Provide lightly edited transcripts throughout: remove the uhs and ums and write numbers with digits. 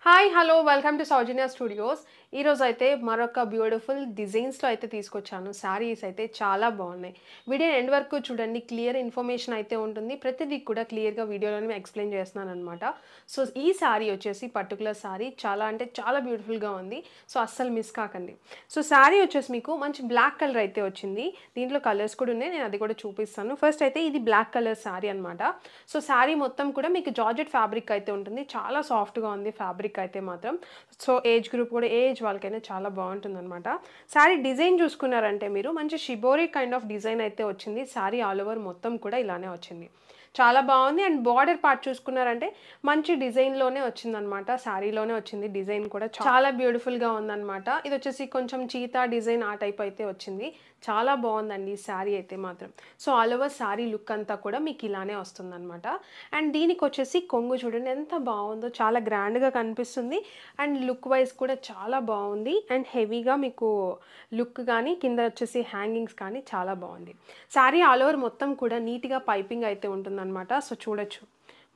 Hi hello welcome to Soujanya studios. ఈరోజు అయితే మరొక బ్యూటిఫుల్ డిజైన్స్లో అయితే తీసుకొచ్చాను. శారీస్ అయితే చాలా బాగున్నాయి. వీడియో ఎండ్ వరకు చూడండి, క్లియర్ ఇన్ఫర్మేషన్ అయితే ఉంటుంది. ప్రతిదీ కూడా క్లియర్గా వీడియోలోనే ఎక్స్ప్లెయిన్ చేస్తున్నాను అనమాట. సో ఈ శారీ వచ్చేసి పర్టికులర్ శారీ చాలా అంటే చాలా బ్యూటిఫుల్గా ఉంది. సో అస్సలు మిస్ కాకండి. సో శారీ వచ్చేసి మీకు మంచి బ్లాక్ కలర్ అయితే వచ్చింది. దీంట్లో కలర్స్ కూడా ఉన్నాయి, నేను అది కూడా చూపిస్తాను. ఫస్ట్ అయితే ఇది బ్లాక్ కలర్ శారీ అనమాట. సో శారీ మొత్తం కూడా మీకు జార్జెట్ ఫ్యాబ్రిక్ అయితే ఉంటుంది. చాలా సాఫ్ట్గా ఉంది ఫ్యాబ్రిక్ అయితే మాత్రం. సో ఏజ్ గ్రూప్ కూడా ఏ ఏజ్ వాళ్ళకైనా చాలా బాగుంటుంది అనమాట. శారీ డిజైన్ చూసుకున్నారంటే మీరు మంచి షిబోరి కైండ్ ఆఫ్ డిజైన్ అయితే వచ్చింది. శారీ ఆల్ ఓవర్ మొత్తం కూడా ఇలానే వచ్చింది, చాలా బాగుంది. అండ్ బార్డర్ పార్ట్ చూసుకున్నారంటే మంచి డిజైన్లోనే వచ్చిందనమాట. శారీలోనే వచ్చింది డిజైన్ కూడా చాలా బ్యూటిఫుల్గా ఉందన్నమాట. ఇది వచ్చేసి కొంచెం చీతా డిజైన్ ఆ టైప్ అయితే వచ్చింది. చాలా బాగుందండి ఈ శారీ అయితే మాత్రం. So all over sari look అంతా కూడా మీకు ఇలానే వస్తుందన్నమాట. అండ్ దీనికి వచ్చేసి కొంగు చూడండి ఎంత బాగుందో, చాలా గ్రాండ్గా కనిపిస్తుంది. అండ్ లుక్ వైజ్ కూడా చాలా బాగుంది. అండ్ హెవీగా మీకు లుక్ కానీ కింద వచ్చేసి హ్యాంగింగ్స్ కానీ చాలా బాగుంది. శారీ ఆల్ ఓవర్ మొత్తం కూడా నీట్గా పైపింగ్ అయితే ఉంటుందన్నమాట. సో చూడొచ్చు,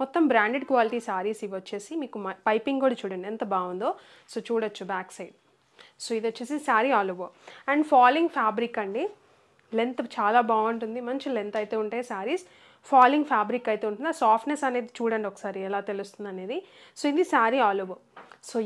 మొత్తం బ్రాండెడ్ క్వాలిటీ శారీస్ ఇవి వచ్చేసి మీకు పైపింగ్ కూడా చూడండి ఎంత బాగుందో. సో చూడొచ్చు బ్యాక్ సైడ్. సో ఇది వచ్చేసి sari all over. And falling fabric అండి, లెంత్ చాలా బాగుంటుంది. మంచి లెంత్ అయితే ఉంటాయి శారీస్. ఫాలింగ్ ఫ్యాబ్రిక్ అయితే ఉంటుంది. ఆ సాఫ్ట్నెస్ అనేది చూడండి ఒకసారి ఎలా తెలుస్తుంది అనేది. సో ఇది శారీ ఆల్ ఓవర్. సో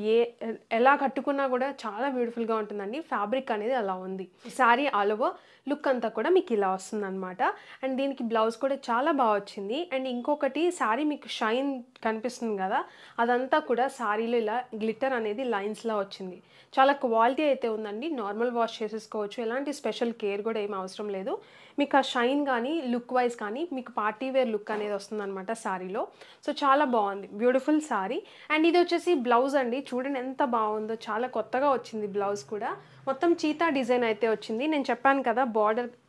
ఎలా కట్టుకున్నా కూడా చాలా బ్యూటిఫుల్గా ఉంటుందండి. ఫ్యాబ్రిక్ అనేది అలా ఉంది. శారీ ఆల్ ఓవర్ లుక్ అంతా కూడా మీకు ఇలా వస్తుంది అనమాట. అండ్ దీనికి బ్లౌజ్ కూడా చాలా బాగా వచ్చింది. అండ్ ఇంకొకటి శారీ మీకు షైన్ కనిపిస్తుంది కదా, అదంతా కూడా శారీలో ఇలా గ్లిటర్ అనేది లైన్స్లా వచ్చింది. చాలా క్వాలిటీ అయితే ఉందండి. నార్మల్ వాష్ చేసేసుకోవచ్చు, ఎలాంటి స్పెషల్ కేర్ కూడా ఏం అవసరం లేదు. మీకు ఆ షైన్ కానీ లుక్ వైజ్ కానీ మీకు పార్టీ వేర్ లుక్ అనేది వస్తుందన్నమాట శారీలో. సో చాలా బాగుంది, బ్యూటిఫుల్ శారీ. అండ్ ఇది వచ్చేసి బ్లౌజ్ అండి, చూడండి ఎంత బాగుందో, చాలా కొత్తగా వచ్చింది బ్లౌజ్ కూడా. మొత్తం చీతా డిజైన్ అయితే వచ్చింది. నేను చెప్పాను కదా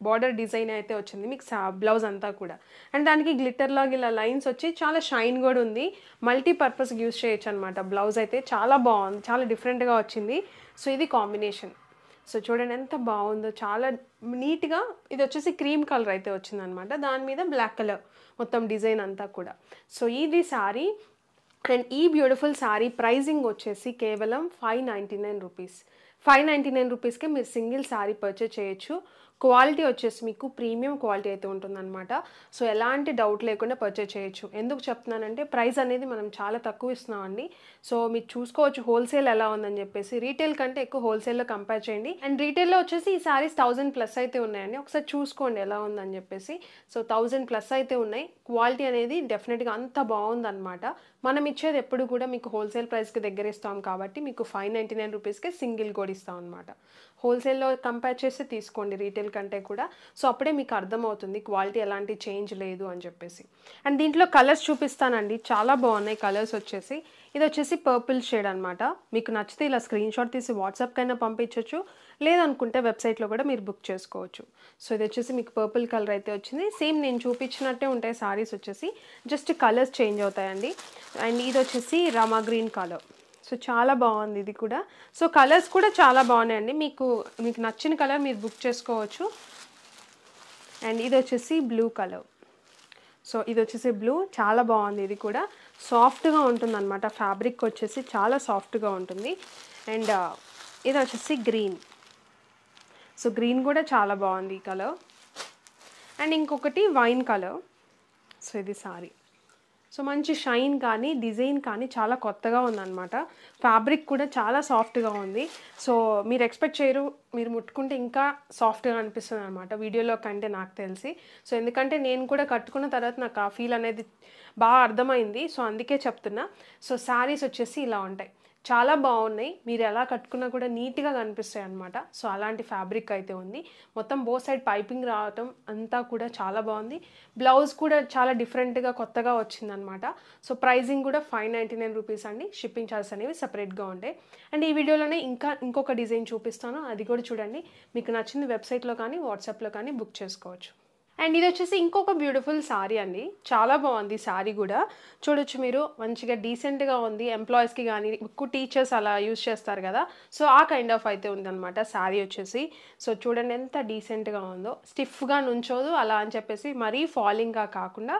బార్డర్ డిజైన్ అయితే వచ్చింది మీకు బ్లౌజ్ అంతా కూడా. అండ్ దానికి గ్లిటర్ లాగా ఇలా లైన్స్ వచ్చి చాలా షైన్ కూడా ఉంది. మల్టీపర్పస్ యూస్ చేయొచ్చు అనమాట. బ్లౌజ్ అయితే చాలా బాగుంది, చాలా డిఫరెంట్గా వచ్చింది. సో ఇది కాంబినేషన్. సో చూడండి ఎంత బాగుందో, చాలా నీట్గా. ఇది వచ్చేసి క్రీమ్ కలర్ అయితే వచ్చిందనమాట, దాని మీద బ్లాక్ కలర్ మొత్తం డిజైన్ అంతా కూడా. సో ఇది శారీ. అండ్ ఈ బ్యూటిఫుల్ శారీ ప్రైజింగ్ వచ్చేసి కేవలం 599 రూపీస్. 599 రూపీస్కే మీరు సింగిల్ శారీ పర్చేస్ చేయొచ్చు. క్వాలిటీ వచ్చేసి మీకు ప్రీమియం క్వాలిటీ అయితే ఉంటుందన్నమాట. సో ఎలాంటి డౌట్ లేకుండా పర్చేస్ చేయొచ్చు. ఎందుకు చెప్తున్నానంటే ప్రైస్ అనేది మనం చాలా తక్కువ ఇస్తున్నామండి. సో మీరు చూసుకోవచ్చు హోల్సేల్ ఎలా ఉందని చెప్పేసి. రీటైల్ కంటే ఎక్కువ హోల్సేల్లో కంపేర్ చేయండి. అండ్ రీటైల్లో వచ్చేసి ఈ శారీస్ 1000+ అయితే ఉన్నాయండి. ఒకసారి చూసుకోండి ఎలా ఉందని చెప్పేసి. సో 1000+ అయితే ఉన్నాయి. క్వాలిటీ అనేది డెఫినెట్గా అంత బాగుందన్నమాట. మనం ఇచ్చేది ఎప్పుడు కూడా మీకు హోల్సేల్ ప్రైస్కి దగ్గర ఇస్తాం కాబట్టి మీకు 599 రూపీస్కే సింగిల్ కూడా ఇస్తాం అనమాట. హోల్సేల్లో కంపేర్ చేసి తీసుకోండి రీటైల్ కంటే కూడా. సో అప్పుడే మీకు అర్థమవుతుంది క్వాలిటీ ఎలాంటి చేంజ్ లేదు అని చెప్పేసి. అండ్ దీంట్లో కలర్స్ చూపిస్తానండి, చాలా బాగున్నాయి కలర్స్ వచ్చేసి. ఇది వచ్చేసి పర్పుల్ షేడ్ అనమాట. మీకు నచ్చితే ఇలా స్క్రీన్ షాట్ తీసి వాట్సాప్కైనా పంపించవచ్చు, లేదనుకుంటే వెబ్సైట్లో కూడా మీరు బుక్ చేసుకోవచ్చు. సో ఇది వచ్చేసి మీకు పర్పుల్ కలర్ అయితే వచ్చింది. సేమ్ నేను చూపించినట్టే ఉంటాయి సారీస్ వచ్చేసి, జస్ట్ కలర్స్ చేంజ్ అవుతాయండి. అండ్ ఇది వచ్చేసి రామా గ్రీన్ కలర్. సో చాలా బాగుంది ఇది కూడా. సో కలర్స్ కూడా చాలా బాగున్నాయండి. మీకు నచ్చిన కలర్ మీరు బుక్ చేసుకోవచ్చు. అండ్ ఇది వచ్చేసి బ్లూ కలర్. సో ఇది వచ్చేసి బ్లూ, చాలా బాగుంది. ఇది కూడా సాఫ్ట్గా ఉంటుంది అనమాట. ఫ్యాబ్రిక్ వచ్చేసి చాలా సాఫ్ట్గా ఉంటుంది. అండ్ ఇది వచ్చేసి గ్రీన్. సో గ్రీన్ కూడా చాలా బాగుంది ఈ కలర్. అండ్ ఇంకొకటి వైన్ కలర్. సో ఇది సారీ. సో మంచి షైన్ కానీ డిజైన్ కానీ చాలా కొత్తగా ఉందన్నమాట. ఫ్యాబ్రిక్ కూడా చాలా సాఫ్ట్గా ఉంది. సో మీరు ఎక్స్పెక్ట్ చేయరు, మీరు ముట్టుకుంటే ఇంకా సాఫ్ట్గా అనిపిస్తుంది అనమాట వీడియోలో కంటే నాకు తెలిసి. సో ఎందుకంటే నేను కూడా కట్టుకున్న తర్వాత నాకు ఆ ఫీల్ అనేది బాగా అర్థమైంది. సో అందుకే చెప్తున్నా. సో శారీస్ వచ్చేసి ఇలా ఉంటాయి, చాలా బాగున్నాయి. మీరు ఎలా కట్టుకున్నా కూడా నీట్గా కనిపిస్తాయి అనమాట. సో అలాంటి ఫ్యాబ్రిక్ అయితే ఉంది. మొత్తం బోత్ సైడ్ పైపింగ్ రావటం అంతా కూడా చాలా బాగుంది. బ్లౌజ్ కూడా చాలా డిఫరెంట్గా కొత్తగా వచ్చిందనమాట. సో ప్రైజింగ్ కూడా 599 రూపీస్ అండి. షిప్పింగ్ ఛార్జెస్ అనేవి సపరేట్గా ఉంటాయి. అండ్ ఈ వీడియోలోనే ఇంకొక డిజైన్ చూపిస్తాను, అది కూడా చూడండి. మీకు నచ్చింది వెబ్సైట్లో కానీ వాట్సాప్లో కానీ బుక్ చేసుకోవచ్చు. అండ్ ఇది వచ్చేసి ఇంకొక బ్యూటిఫుల్ శారీ అండి, చాలా బాగుంది శారీ కూడా. చూడొచ్చు మీరు, మంచిగా డీసెంట్గా ఉంది. ఎంప్లాయీస్కి కానీ ఎక్కువ టీచర్స్ అలా యూజ్ చేస్తారు కదా, సో ఆ కైండ్ ఆఫ్ అయితే ఉందన్నమాట శారీ వచ్చేసి. సో చూడండి ఎంత డీసెంట్గా ఉందో, స్టిఫ్గా నుంచోదు అలా అని చెప్పేసి మరీ ఫాలింగ్గా కాకుండా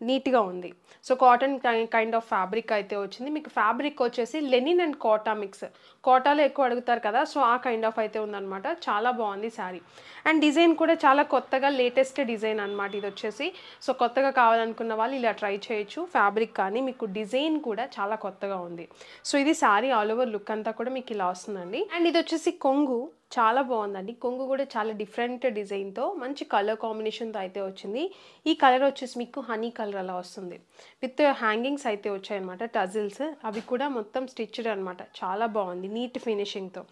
నీట్గా ఉంది. So cotton kind of fabric అయితే వచ్చింది. మీకు ఫ్యాబ్రిక్ వచ్చేసి లెనిన్ అండ్ కోటా మిక్స్. కోటాలో ఎక్కువ అడుగుతారు కదా, సో ఆ కైండ్ ఆఫ్ అయితే ఉందన్నమాట. చాలా బాగుంది శారీ. అండ్ డిజైన్ కూడా చాలా కొత్తగా లేటెస్ట్ డిజైన్ అనమాట ఇది వచ్చేసి. సో కొత్తగా కావాలనుకున్న వాళ్ళు ఇలా ట్రై చేయొచ్చు. ఫ్యాబ్రిక్ కానీ మీకు డిజైన్ కూడా చాలా కొత్తగా ఉంది. సో ఇది శారీ ఆల్ ఓవర్ లుక్ అంతా కూడా మీకు ఇలా వస్తుందండి. అండ్ ఇది వచ్చేసి కొంగు చాలా బాగుందండి. కొంగు కూడా చాలా డిఫరెంట్ డిజైన్తో మంచి కలర్ కాంబినేషన్తో అయితే వచ్చింది. ఈ కలర్ వచ్చేసి మీకు హనీ కలర్ అలా వస్తుంది. విత్ హ్యాంగింగ్స్ అయితే వచ్చాయన్నమాట, టజిల్స్. అవి కూడా మొత్తం స్టిచ్డ్ అనమాట. చాలా బాగుంది నీట్ ఫినిషింగ్తో.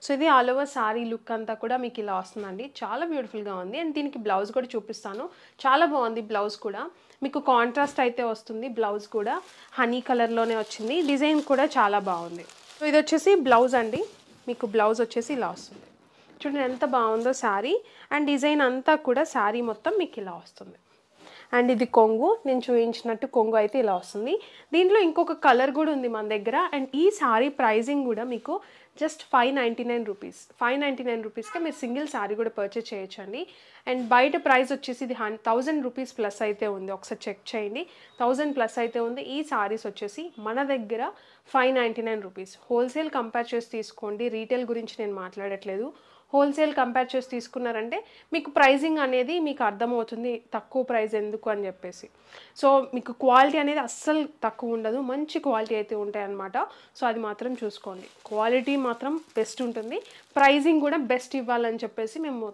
సో ఇది ఆల్ ఓవర్ శారీ లుక్ అంతా కూడా మీకు ఇలా వస్తుందండి. చాలా బ్యూటిఫుల్గా ఉంది. అండ్ దీనికి బ్లౌజ్ కూడా చూపిస్తాను. చాలా బాగుంది బ్లౌజ్ కూడా. మీకు కాంట్రాస్ట్ అయితే వస్తుంది. బ్లౌజ్ కూడా హనీ కలర్లోనే వచ్చింది. డిజైన్ కూడా చాలా బాగుంది. సో ఇది వచ్చేసి బ్లౌజ్ అండి. మీకు బ్లౌజ్ వచ్చేసి ఇలా వస్తుంది. చూడండి ఎంత బాగుందో శారీ. అండ్ డిజైన్ అంతా కూడా శారీ మొత్తం మీకు ఇలా వస్తుంది. అండ్ ఇది కొంగు, నేను చూపించినట్టు కొంగు అయితే ఇలా వస్తుంది. దీంట్లో ఇంకొక కలర్ కూడా ఉంది మన దగ్గర. అండ్ ఈ శారీ ప్రైజింగ్ కూడా మీకు జస్ట్ 599 రూపీస్. 599 రూపీస్కే మీరు సింగిల్ శారీ కూడా పర్చేస్ చేయొచ్చండి. అండ్ బయట ప్రైస్ వచ్చేసి ఇది 1000 రూపీస్ ప్లస్ అయితే ఉంది. ఒకసారి చెక్ చేయండి, 1000 ప్లస్ అయితే ఉంది. ఈ శారీస్ వచ్చేసి మన దగ్గర 599 రూపీస్. హోల్సేల్ కంపేర్ చేసి తీసుకోండి. రీటైల్ గురించి నేను మాట్లాడట్లేదు. హోల్సేల్ కంపేర్ చేసి తీసుకున్నారంటే మీకు ప్రైజింగ్ అనేది మీకు అర్థమవుతుంది, తక్కువ ప్రైస్ ఎందుకు అని చెప్పేసి. సో మీకు క్వాలిటీ అనేది అస్సలు తక్కువ ఉండదు, మంచి క్వాలిటీ అయితే ఉంటాయి అన్నమాట. సో అది మాత్రం చూసుకోండి. క్వాలిటీ మాత్రం బెస్ట్ ఉంటుంది, ప్రైజింగ్ కూడా బెస్ట్ ఇవ్వాలని చెప్పేసి మేము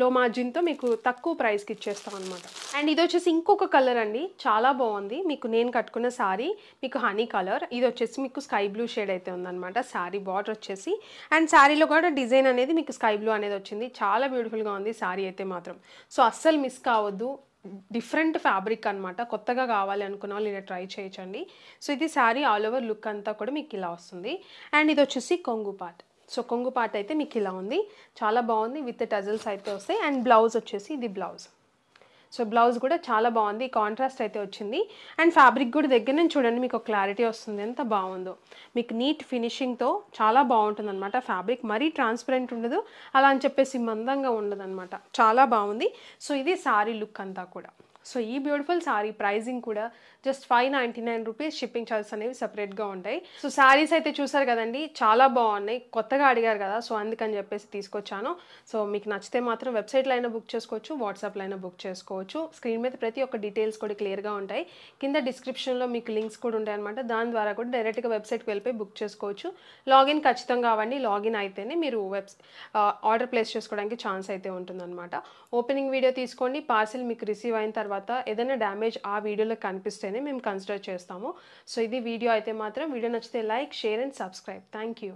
లో మార్జిన్తో మీకు తక్కువ ప్రైస్కి ఇచ్చేస్తాం అనమాట. అండ్ ఇది వచ్చేసి ఇంకొక కలర్ అండి, చాలా బాగుంది. మీకు నేను కట్టుకున్న శారీ మీకు హనీ కలర్. ఇది వచ్చేసి మీకు స్కై బ్లూ షేడ్ అయితే ఉందన్నమాట శారీ బార్డర్ వచ్చేసి. అండ్ శారీలో కూడా డిజైన్ అనేది మీకు స్కై బ్లూ అనేది వచ్చింది. చాలా బ్యూటిఫుల్గా ఉంది శారీ అయితే మాత్రం. సో అస్సలు మిస్ కావద్దు. డిఫరెంట్ ఫ్యాబ్రిక్ అనమాట. కొత్తగా కావాలి అనుకున్న వాళ్ళు ఇలా ట్రై చేయొచ్చండి. సో ఇది శారీ ఆల్ ఓవర్ లుక్ అంతా కూడా మీకు ఇలా వస్తుంది. అండ్ ఇది వచ్చేసి కొంగు పార్ట్. సో కొంగు పార్ట్ అయితే మీకు ఇలా ఉంది. చాలా బాగుంది. విత్ టజల్స్ అయితే వస్తాయి. అండ్ బ్లౌజ్ వచ్చేసి ఇది బ్లౌజ్. సో బ్లౌజ్ కూడా చాలా బాగుంది, కాంట్రాస్ట్ అయితే వచ్చింది. అండ్ ఫ్యాబ్రిక్ కూడా దగ్గర నుంచి చూడండి మీకు క్లారిటీ వస్తుంది ఎంత బాగుందో. మీకు నీట్ ఫినిషింగ్తో చాలా బాగుంటుంది అనమాట. ఫ్యాబ్రిక్ మరీ ట్రాన్స్పరెంట్ ఉండదు, అలా అని చెప్పేసి మందంగా ఉండదు అనమాట. చాలా బాగుంది. సో ఇది శారీ లుక్ అంతా కూడా. సో ఈ బ్యూటిఫుల్ శారీ ప్రైజింగ్ కూడా జస్ట్ 599 రూపీస్. షిప్పింగ్ ఛార్జెస్ అనేవి సపరేట్గా ఉంటాయి. సో శారీస్ అయితే చూసారు కదండి, చాలా బాగున్నాయి. కొత్తగా అడిగారు కదా, సో అందుకని చెప్పేసి తీసుకొచ్చాను. సో మీకు నచ్చితే మాత్రం వెబ్సైట్లో అయినా బుక్ చేసుకోవచ్చు, వాట్సాప్లో అయినా బుక్ చేసుకోవచ్చు. స్క్రీన్ మీద ప్రతి ఒక్క డీటెయిల్స్ కూడా క్లియర్గా ఉంటాయి. కింద డిస్క్రిప్షన్లో మీకు లింక్స్ కూడా ఉంటాయి అనమాట. దాని ద్వారా కూడా డైరెక్ట్గా వెబ్సైట్కి వెళ్ళిపోయి బుక్ చేసుకోవచ్చు. లాగిన్ ఖచ్చితంగా అవ్వండి. లాగిన్ అయితేనే మీరు ఆర్డర్ ప్లేస్ చేసుకోవడానికి ఛాన్స్ అయితే ఉంటుందన్నమాట. ఓపెనింగ్ వీడియో తీసుకోండి. పార్సిల్ మీకు రిసీవ్ అయిన తర్వాత ఏదైనా డ్యామేజ్ ఆ వీడియోలో కనిపిస్తేనే మేము కన్సిడర్ చేస్తాము. సో ఇది వీడియో అయితే మాత్రం. వీడియో నచ్చితే like, share and subscribe. Thank you.